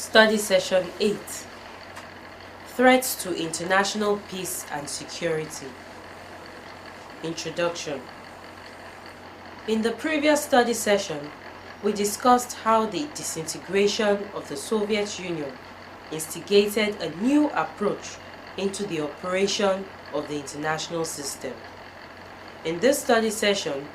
Study Session 8: Threats to International Peace and Security. Introduction. In the previous study session, we discussed how the disintegration of the Soviet Union instigated a new approach into the operation of the international system. In this study session,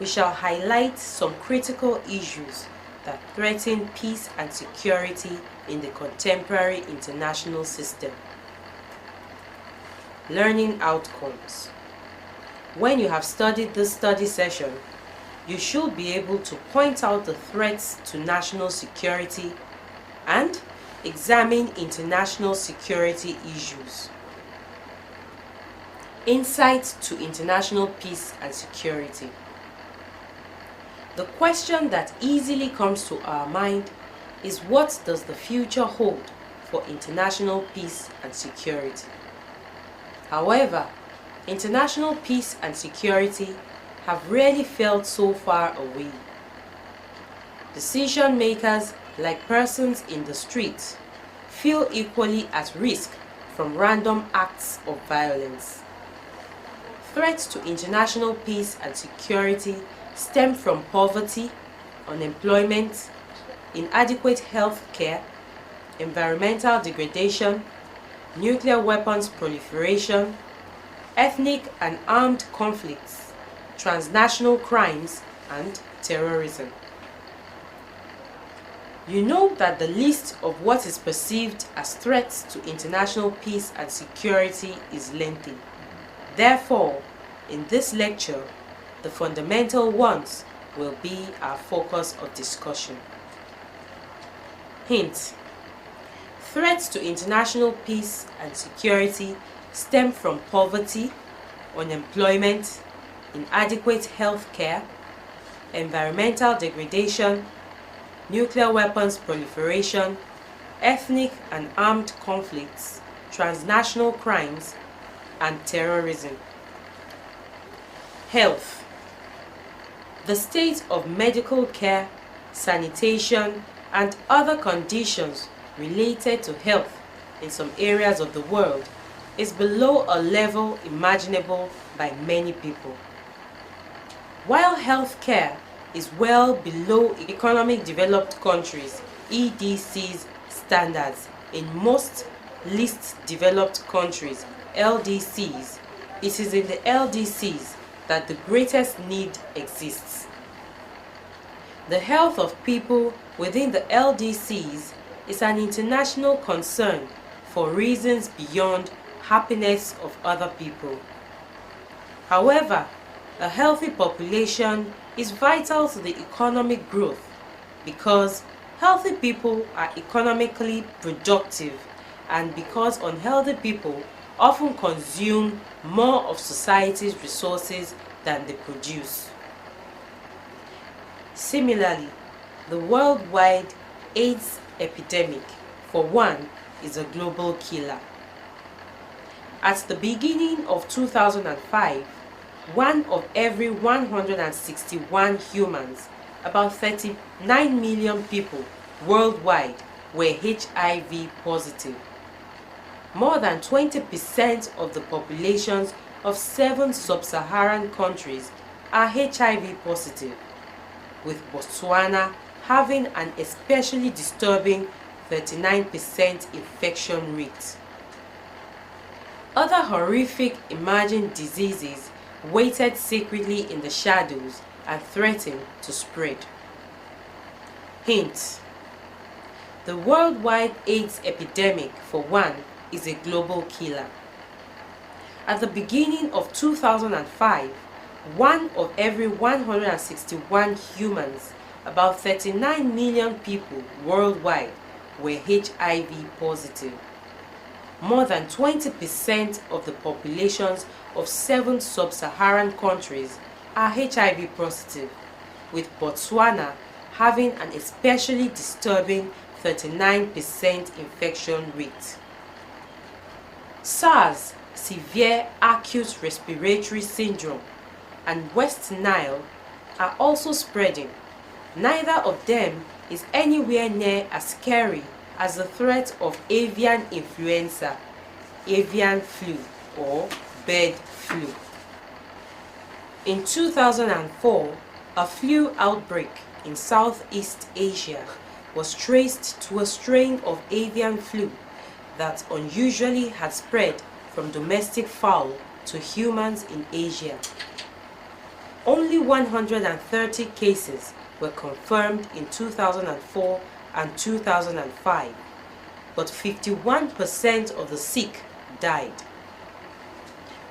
we shall highlight some critical issues that threaten peace and security in the contemporary international system. Learning outcomes. When you have studied this study session, you should be able to point out the threats to national security and examine international security issues. Insights to international peace and security. The question that easily comes to our mind is, what does the future hold for international peace and security? However, international peace and security have rarely felt so far away. Decision makers, like persons in the streets, feel equally at risk from random acts of violence. Threats to international peace and security stem from poverty, unemployment, inadequate health care, environmental degradation, nuclear weapons proliferation, ethnic and armed conflicts, transnational crimes, and terrorism. You know that the list of what is perceived as threats to international peace and security is lengthy. Therefore, in this lecture, the fundamental ones will be our focus of discussion. Hint: threats to international peace and security stem from poverty, unemployment, inadequate health care, environmental degradation, nuclear weapons proliferation, ethnic and armed conflicts, transnational crimes, and terrorism. Health. The state of medical care, sanitation, and other conditions related to health in some areas of the world is below a level imaginable by many people. While health care is well below economic developed countries (EDC's) standards, in most least developed countries (LDCs), it is in the LDCs that the greatest need exists. The health of people within the LDCs is an international concern for reasons beyond happiness of other people. However, a healthy population is vital to the economic growth because healthy people are economically productive, and because unhealthy people often consume more of society's resources than they produce. Similarly, the worldwide AIDS epidemic, for one, is a global killer. At the beginning of 2005, one of every 161 humans, about 39 million people worldwide, were HIV positive. More than 20% of the populations of 7 sub-Saharan countries are HIV positive, with Botswana having an especially disturbing 39% infection rate. Other horrific emerging diseases waited secretly in the shadows and threatened to spread. Hint: the worldwide AIDS epidemic, for one, is a global killer. At the beginning of 2005, one of every 161 humans, about 39 million people worldwide, were HIV positive. More than 20% of the populations of 7 sub-Saharan countries are HIV positive, with Botswana having an especially disturbing 39% infection rate. SARS, severe acute respiratory syndrome, and West Nile are also spreading. Neither of them is anywhere near as scary as the threat of avian influenza, avian flu, or bird flu. In 2004, a flu outbreak in Southeast Asia was traced to a strain of avian flu that unusually had spread from domestic fowl to humans in Asia. Only 130 cases were confirmed in 2004 and 2005, but 51% of the sick died.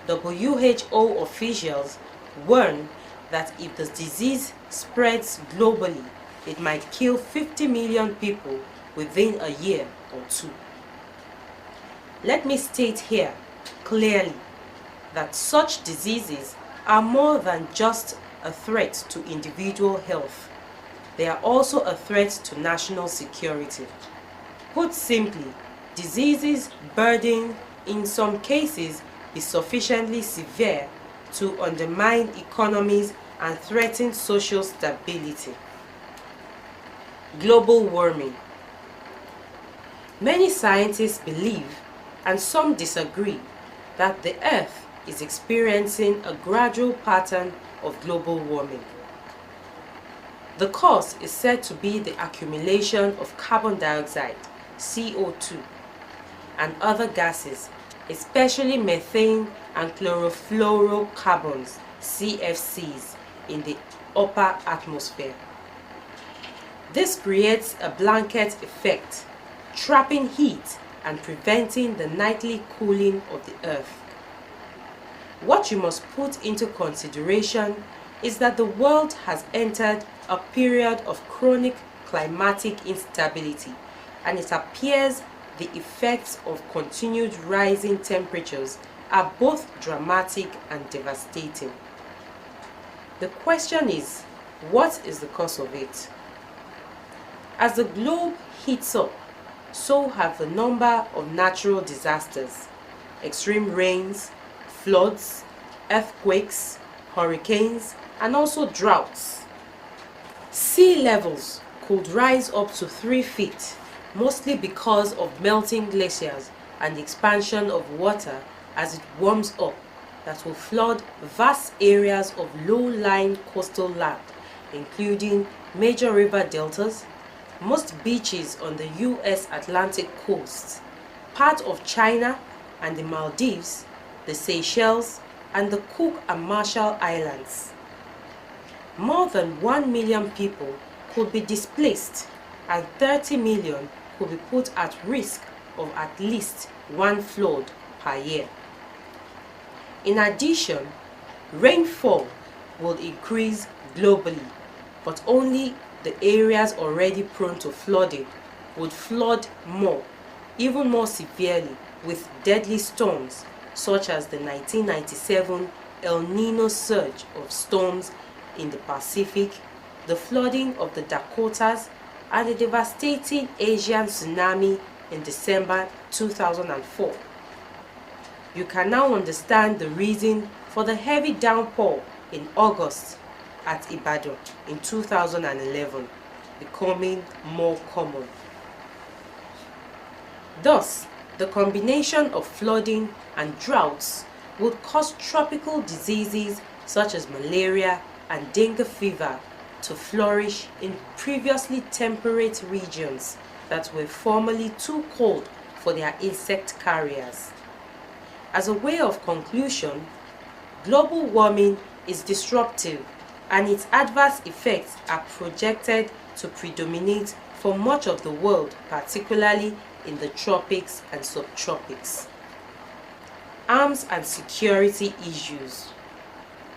WHO officials warn that if the disease spreads globally, it might kill 50 million people within a year or two. Let me state here clearly that such diseases are more than just a threat to individual health. They are also a threat to national security. Put simply, diseases burden in some cases be sufficiently severe to undermine economies and threaten social stability. Global warming. Many scientists believe, and some disagree, that the Earth is experiencing a gradual pattern of global warming. The cause is said to be the accumulation of carbon dioxide, CO2, and other gases, especially methane and chlorofluorocarbons, CFCs, in the upper atmosphere. This creates a blanket effect, trapping heat and preventing the nightly cooling of the Earth. What you must put into consideration is that the world has entered a period of chronic climatic instability, and it appears the effects of continued rising temperatures are both dramatic and devastating. The question is, what is the cause of it? As the globe heats up, so have the number of natural disasters, extreme rains, floods, earthquakes, hurricanes, and also droughts. Sea levels could rise up to 3 feet, mostly because of melting glaciers and the expansion of water as it warms up, that will flood vast areas of low-lying coastal land, including major river deltas, most beaches on the US Atlantic coast, part of China and the Maldives, the Seychelles, and the Cook and Marshall Islands. More than 1 million people could be displaced, and 30 million could be put at risk of at least one flood per year. In addition, rainfall will increase globally, but only the areas already prone to flooding would flood more, even more severely, with deadly storms such as the 1997 El Nino surge of storms in the Pacific, the flooding of the Dakotas, and the devastating Asian tsunami in December 2004. You can now understand the reason for the heavy downpour in August at Ibadan in 2011 becoming more common. Thus, the combination of flooding and droughts would cause tropical diseases such as malaria and dengue fever to flourish in previously temperate regions that were formerly too cold for their insect carriers. As a way of conclusion, global warming is disruptive, and its adverse effects are projected to predominate for much of the world, particularly in the tropics and subtropics. Arms and security issues.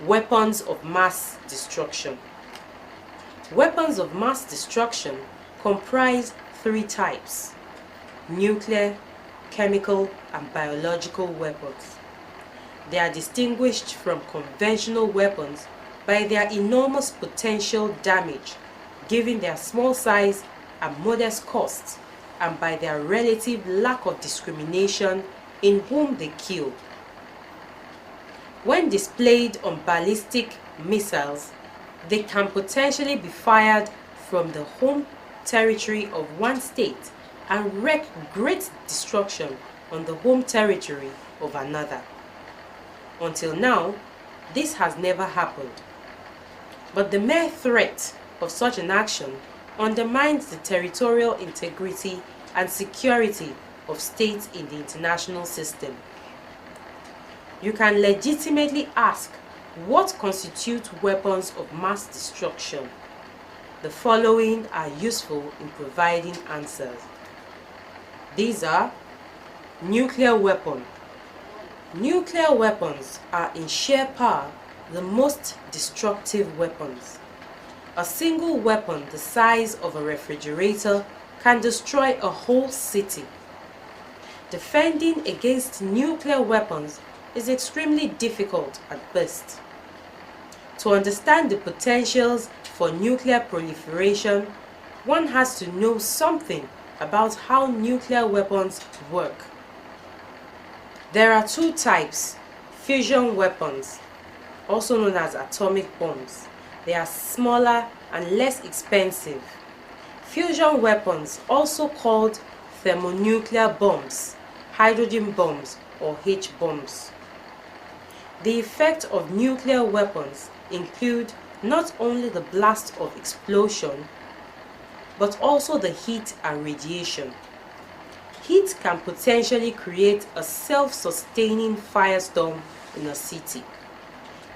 Weapons of mass destruction. Weapons of mass destruction comprise 3 types: nuclear, chemical, and biological weapons. They are distinguished from conventional weapons by their enormous potential damage, given their small size and modest costs, and by their relative lack of discrimination in whom they kill. When displayed on ballistic missiles, they can potentially be fired from the home territory of one state and wreak great destruction on the home territory of another. Until now, this has never happened. But the mere threat of such an action undermines the territorial integrity and security of states in the international system. You can legitimately ask, what constitutes weapons of mass destruction? The following are useful in providing answers. These are: nuclear weapon. Nuclear weapons are in sheer power the most destructive weapons. A single weapon the size of a refrigerator can destroy a whole city. Defending against nuclear weapons is extremely difficult at best. To understand the potentials for nuclear proliferation, one has to know something about how nuclear weapons work. There are two types: fusion weapons, also known as atomic bombs. They are smaller and less expensive. Fusion weapons, also called thermonuclear bombs, hydrogen bombs, or H-bombs. The effect of nuclear weapons include not only the blast of explosion, but also the heat and radiation. Heat can potentially create a self-sustaining firestorm in a city.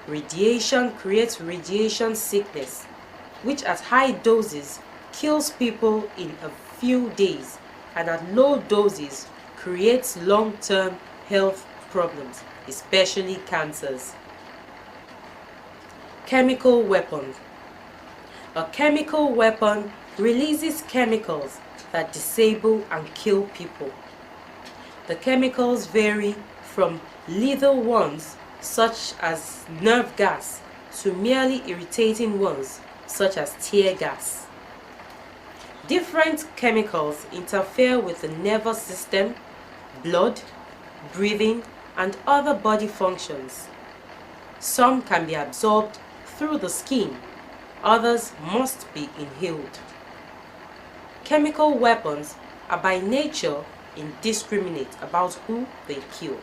Radiation creates radiation sickness, which at high doses kills people in a few days, and at low doses creates long-term health problems, especially cancers. Chemical weapon. A chemical weapon releases chemicals that disable and kill people. The chemicals vary from lethal ones such as nerve gas to merely irritating ones such as tear gas. Different chemicals interfere with the nervous system, blood, breathing, and other body functions. Some can be absorbed through the skin, others must be inhaled. Chemical weapons are by nature indiscriminate about who they kill.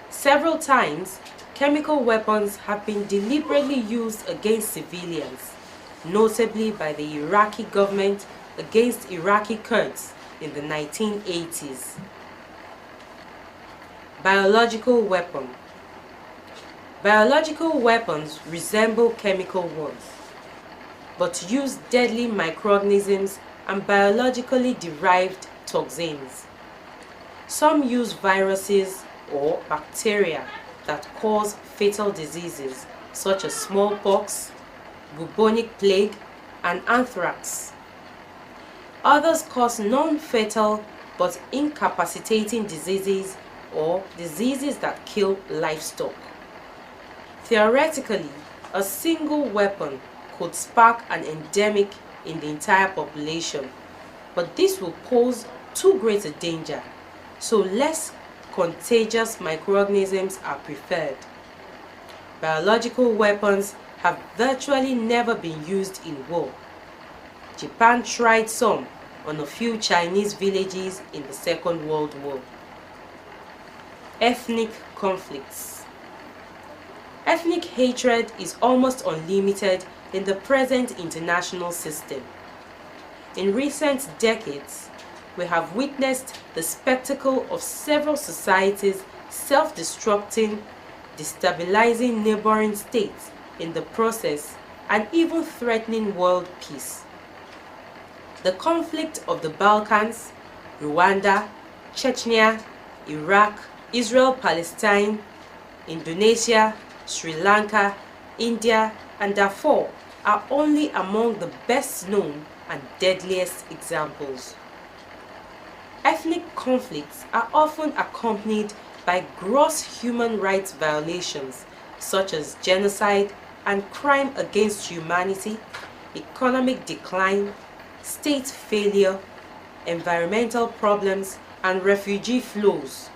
Several times, chemical weapons have been deliberately used against civilians, notably by the Iraqi government against Iraqi Kurds in the 1980s. Biological weapon. Biological weapons resemble chemical ones, but use deadly microorganisms and biologically derived toxins. Some use viruses or bacteria that cause fatal diseases such as smallpox, bubonic plague, and anthrax. Others cause non-fatal but incapacitating diseases or diseases that kill livestock. Theoretically, a single weapon could spark an endemic in the entire population, but this will pose too great a danger, so less contagious microorganisms are preferred. Biological weapons have virtually never been used in war. Japan tried some on a few Chinese villages in the Second World War. Ethnic conflicts. Ethnic hatred is almost unlimited in the present international system. In recent decades, we have witnessed the spectacle of several societies self-destructing, destabilizing neighboring states in the process, and even threatening world peace. The conflict of the Balkans, Rwanda, Chechnya, Iraq, Israel-Palestine, Indonesia, Sri Lanka, India, and Darfur are only among the best known and deadliest examples. Ethnic conflicts are often accompanied by gross human rights violations such as genocide and crime against humanity, economic decline, state failure, environmental problems, and refugee flows.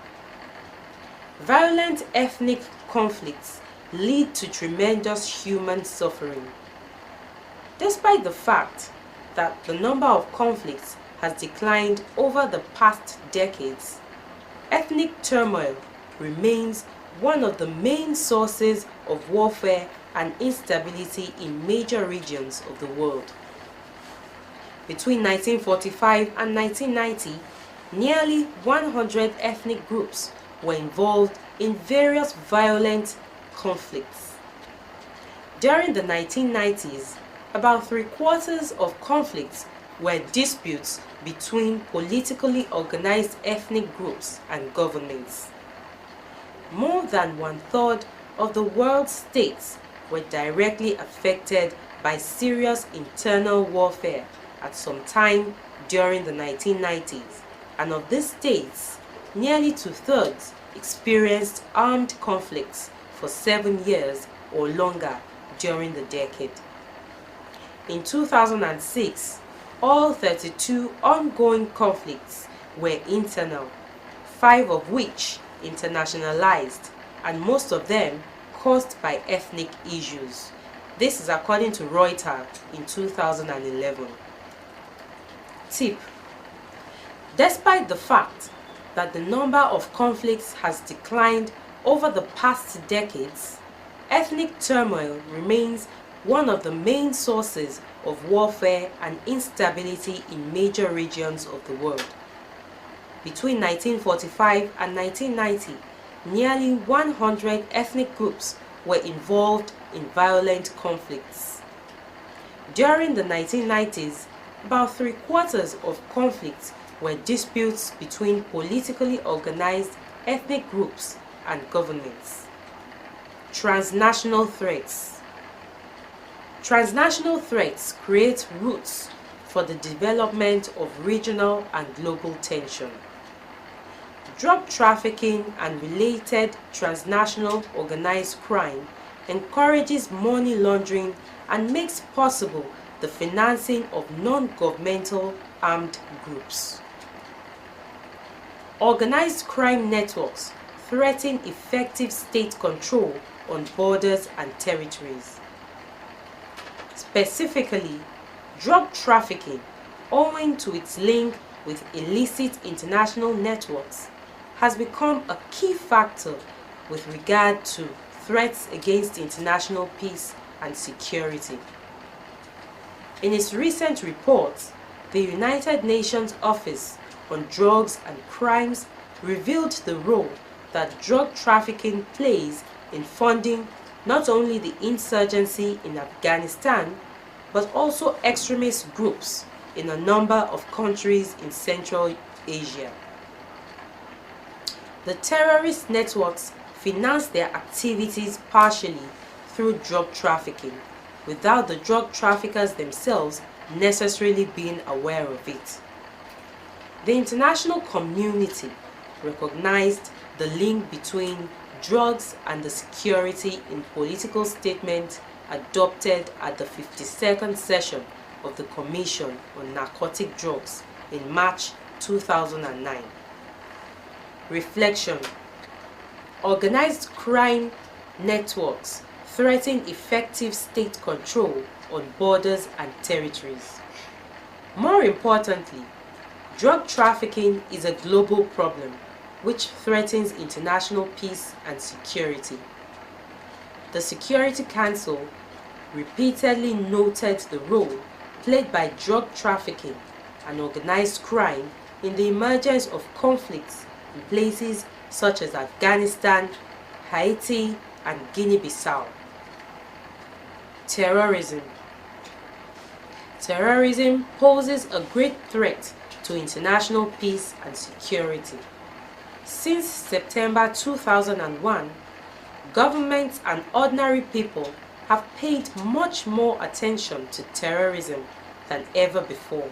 Violent ethnic conflicts lead to tremendous human suffering. Despite the fact that the number of conflicts has declined over the past decades, ethnic turmoil remains one of the main sources of warfare and instability in major regions of the world. Between 1945 and 1990, nearly 100 ethnic groups were involved in various violent conflicts. During the 1990s, about three-quarters of conflicts were disputes between politically organized ethnic groups and governments. More than one-third of the world's states were directly affected by serious internal warfare at some time during the 1990s, and of these states, nearly two-thirds experienced armed conflicts for 7 years or longer during the decade. In 2006, all 32 ongoing conflicts were internal, 5 of which internationalized, and most of them caused by ethnic issues. This is according to Reuters in 2011. Tip: despite the fact that the number of conflicts has declined over the past decades, ethnic turmoil remains one of the main sources of warfare and instability in major regions of the world. Between 1945 and 1990, nearly 100 ethnic groups were involved in violent conflicts. During the 1990s, about three-quarters of conflicts were disputes between politically organized ethnic groups and governments. Transnational threats. Transnational threats create routes for the development of regional and global tension. Drug trafficking and related transnational organized crime encourages money laundering and makes possible the financing of non-governmental armed groups. Organized crime networks threaten effective state control on borders and territories. Specifically, drug trafficking, owing to its link with illicit international networks, has become a key factor with regard to threats against international peace and security. In its recent report, the United Nations Office on Drugs and Crimes revealed the role that drug trafficking plays in funding not only the insurgency in Afghanistan, but also extremist groups in a number of countries in Central Asia. The terrorist networks finance their activities partially through drug trafficking, without the drug traffickers themselves necessarily being aware of it. The international community recognized the link between drugs and the security in political statements adopted at the 52nd session of the Commission on Narcotic Drugs in March 2009. Reflection: organized crime networks threaten effective state control on borders and territories. More importantly, drug trafficking is a global problem which threatens international peace and security. The Security Council repeatedly noted the role played by drug trafficking and organized crime in the emergence of conflicts in places such as Afghanistan, Haiti, and Guinea-Bissau. Terrorism. Terrorism poses a great threat to international peace and security. Since September 2001, governments and ordinary people have paid much more attention to terrorism than ever before.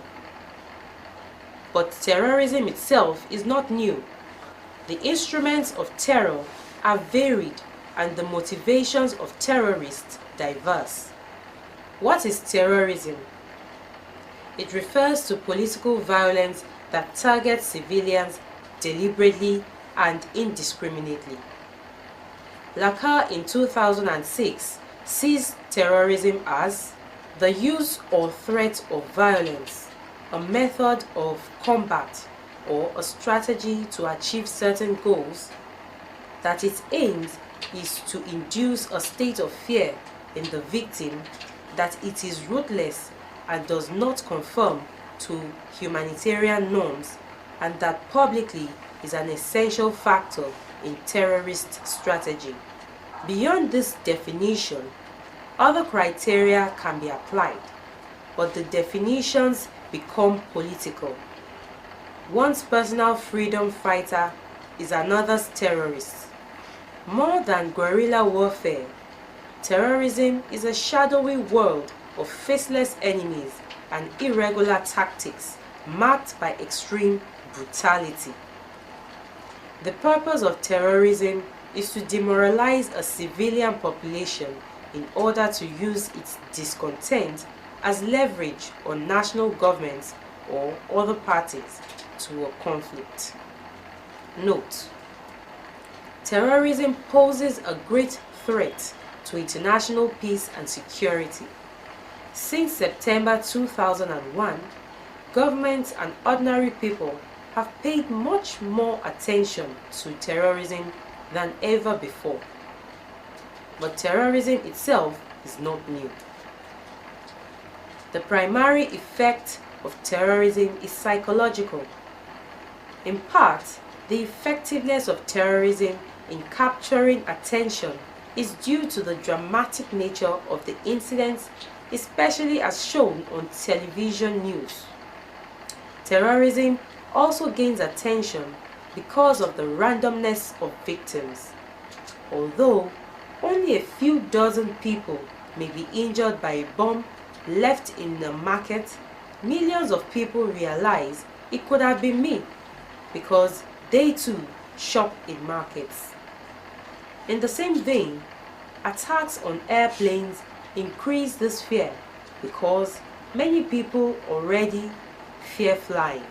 But terrorism itself is not new. The instruments of terror are varied and the motivations of terrorists diverse. What is terrorism? It refers to political violence that targets civilians deliberately and indiscriminately. Lacquer in 2006 sees terrorism as the use or threat of violence, a method of combat or a strategy to achieve certain goals, that its aim is to induce a state of fear in the victim, that it is ruthless and does not conform to humanitarian norms, and that publicly is an essential factor in terrorist strategy. Beyond this definition, other criteria can be applied, but the definitions become political. One's personal freedom fighter is another's terrorist. More than guerrilla warfare, terrorism is a shadowy world of faceless enemies and irregular tactics marked by extreme brutality. The purpose of terrorism is to demoralize a civilian population in order to use its discontent as leverage on national governments or other parties to a conflict. Note: terrorism poses a great threat to international peace and security. Since September 2001, governments and ordinary people have paid much more attention to terrorism than ever before. But terrorism itself is not new. The primary effect of terrorism is psychological. In part, the effectiveness of terrorism in capturing attention is due to the dramatic nature of the incidents, especially as shown on television news. Terrorism also gains attention because of the randomness of victims. Although only a few dozen people may be injured by a bomb left in a market, millions of people realize it could have been me because they too shop in markets. In the same vein, attacks on airplanes increase this fear because many people already fear flying.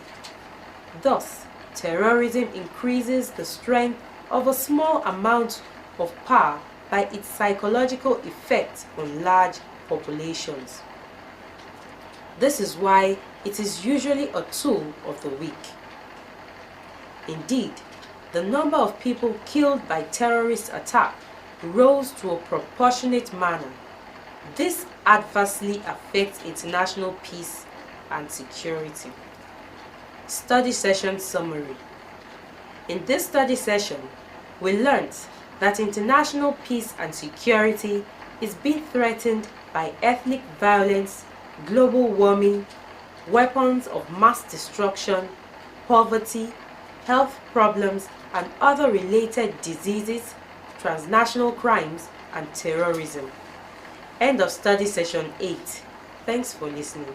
Thus, terrorism increases the strength of a small amount of power by its psychological effect on large populations. This is why it is usually a tool of the weak. Indeed, the number of people killed by terrorist attack rose to a proportionate manner. This adversely affects international peace and security. Study session summary. In this study session, we learned that international peace and security is being threatened by ethnic violence, global warming, weapons of mass destruction, poverty, health problems, and other related diseases, transnational crimes, and terrorism. End of study session 8. Thanks for listening.